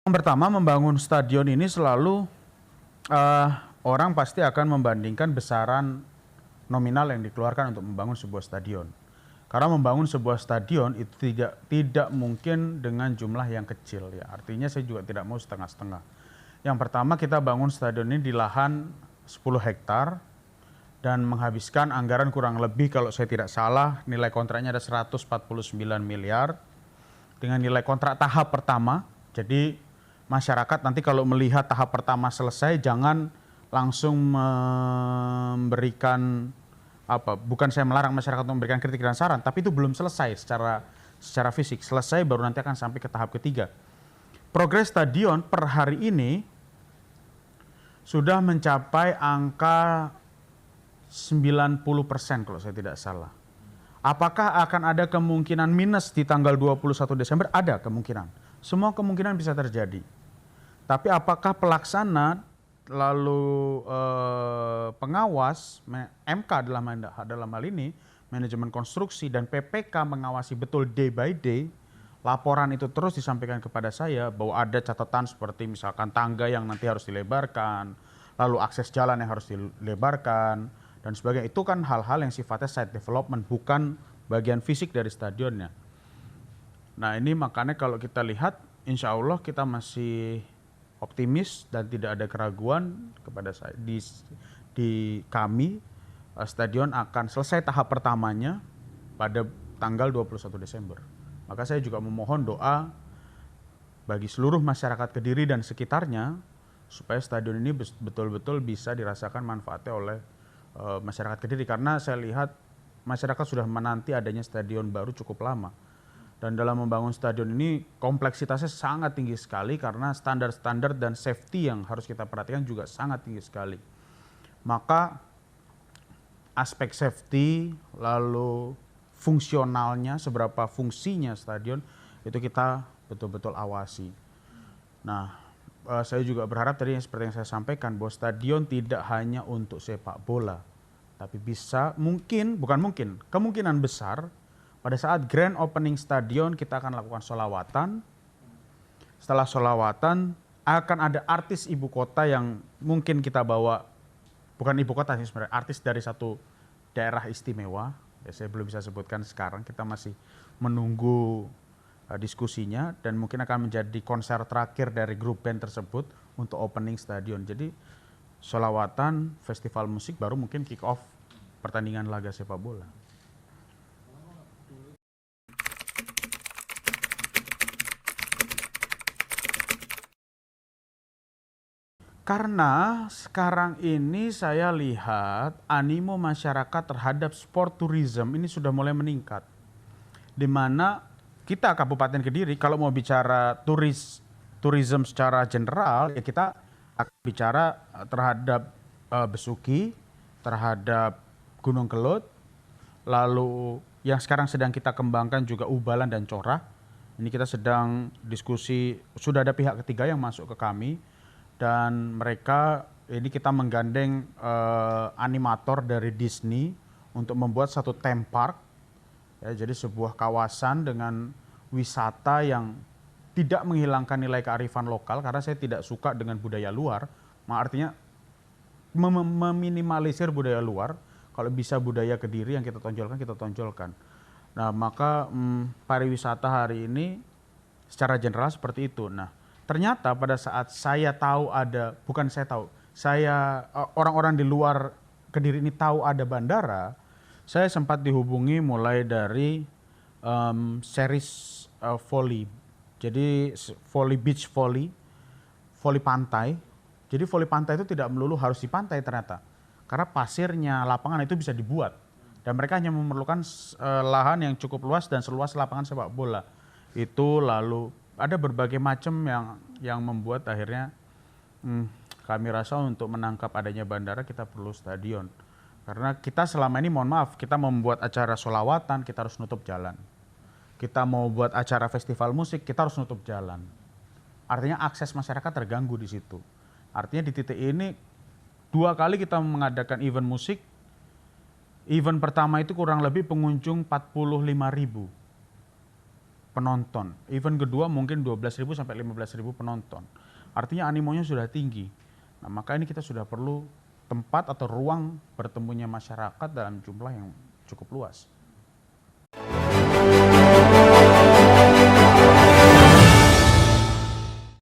Yang pertama, membangun stadion ini selalu eh, orang pasti akan membandingkan besaran nominal yang dikeluarkan untuk membangun sebuah stadion. Karena membangun sebuah stadion itu tidak mungkin dengan jumlah yang kecil ya. Artinya saya juga tidak mau setengah-setengah. Yang pertama, kita bangun stadion ini di lahan 10 hektar dan menghabiskan anggaran kurang lebih, kalau saya tidak salah nilai kontraknya ada 149 miliar dengan nilai kontrak tahap pertama. Jadi masyarakat nanti kalau melihat tahap pertama selesai jangan langsung memberikan bukan saya melarang masyarakat untuk memberikan kritik dan saran, tapi itu belum selesai secara fisik. Selesai baru nanti akan sampai ke tahap ketiga. Progres stadion per hari ini sudah mencapai angka 90% kalau saya tidak salah. Apakah akan ada kemungkinan minus di tanggal 21 Desember? Ada kemungkinan. Semua kemungkinan bisa terjadi. Tapi apakah pelaksana lalu pengawas MK dalam hal ini manajemen konstruksi dan PPK mengawasi betul day by day, laporan itu terus disampaikan kepada saya bahwa ada catatan seperti misalkan tangga yang nanti harus dilebarkan, lalu akses jalan yang harus dilebarkan dan sebagainya. Itu kan hal-hal yang sifatnya site development, bukan bagian fisik dari stadionnya. Nah ini makanya kalau kita lihat, insya Allah kita masih optimis dan tidak ada keraguan kepada saya di kami, stadion akan selesai tahap pertamanya pada tanggal 21 Desember. Maka saya juga memohon doa bagi seluruh masyarakat Kediri dan sekitarnya supaya stadion ini betul-betul bisa dirasakan manfaatnya oleh masyarakat Kediri, karena saya lihat masyarakat sudah menanti adanya stadion baru cukup lama. Dan dalam membangun stadion ini kompleksitasnya sangat tinggi sekali karena standar-standar dan safety yang harus kita perhatikan juga sangat tinggi sekali. Maka aspek safety, lalu fungsionalnya, seberapa fungsinya stadion, itu kita betul-betul awasi. Nah, saya juga berharap tadi seperti yang saya sampaikan bahwa stadion tidak hanya untuk sepak bola, tapi bisa kemungkinan besar pada saat grand opening stadion kita akan lakukan sholawatan. Setelah sholawatan akan ada artis ibu kota yang mungkin kita bawa, bukan ibu kota sih sebenarnya, artis dari satu daerah istimewa. Ya, saya belum bisa sebutkan sekarang, kita masih menunggu diskusinya, dan mungkin akan menjadi konser terakhir dari grup band tersebut untuk opening stadion. Jadi sholawatan, festival musik, baru mungkin kick off pertandingan laga sepak bola. Karena sekarang ini saya lihat animo masyarakat terhadap sport tourism ini sudah mulai meningkat. Di mana kita Kabupaten Kediri kalau mau bicara tourism secara general, ya kita akan bicara terhadap Besuki, terhadap Gunung Kelut, lalu yang sekarang sedang kita kembangkan juga Ubalan dan Corah. Ini kita sedang diskusi, sudah ada pihak ketiga yang masuk ke kami, dan mereka ini kita menggandeng animator dari Disney untuk membuat satu theme park, ya, jadi sebuah kawasan dengan wisata yang tidak menghilangkan nilai kearifan lokal, karena saya tidak suka dengan budaya luar. Artinya meminimalisir budaya luar. Kalau bisa budaya Kediri yang kita tonjolkan. Nah maka pariwisata hari ini secara general seperti itu. Nah ternyata pada saat saya tahu ada, bukan saya tahu, orang-orang di luar Kediri ini tahu ada bandara, saya sempat dihubungi mulai dari series volley. Jadi beach volley pantai. Jadi volley pantai itu tidak melulu harus di pantai ternyata. Karena pasirnya, lapangan itu bisa dibuat. Dan mereka hanya memerlukan lahan yang cukup luas dan seluas lapangan sepak bola. Itu lalu ada berbagai macam yang membuat akhirnya kami rasa untuk menangkap adanya bandara kita perlu stadion. Karena kita selama ini, mohon maaf, kita membuat acara sholawatan kita harus nutup jalan. Kita mau buat acara festival musik kita harus nutup jalan. Artinya akses masyarakat terganggu di situ. Artinya di titik ini 2 kali kita mengadakan event musik. Event pertama itu kurang lebih pengunjung 45.000. penonton. Event kedua mungkin 12.000 sampai 15.000 penonton. Artinya animonya sudah tinggi. Nah, maka ini kita sudah perlu tempat atau ruang bertemunya masyarakat dalam jumlah yang cukup luas.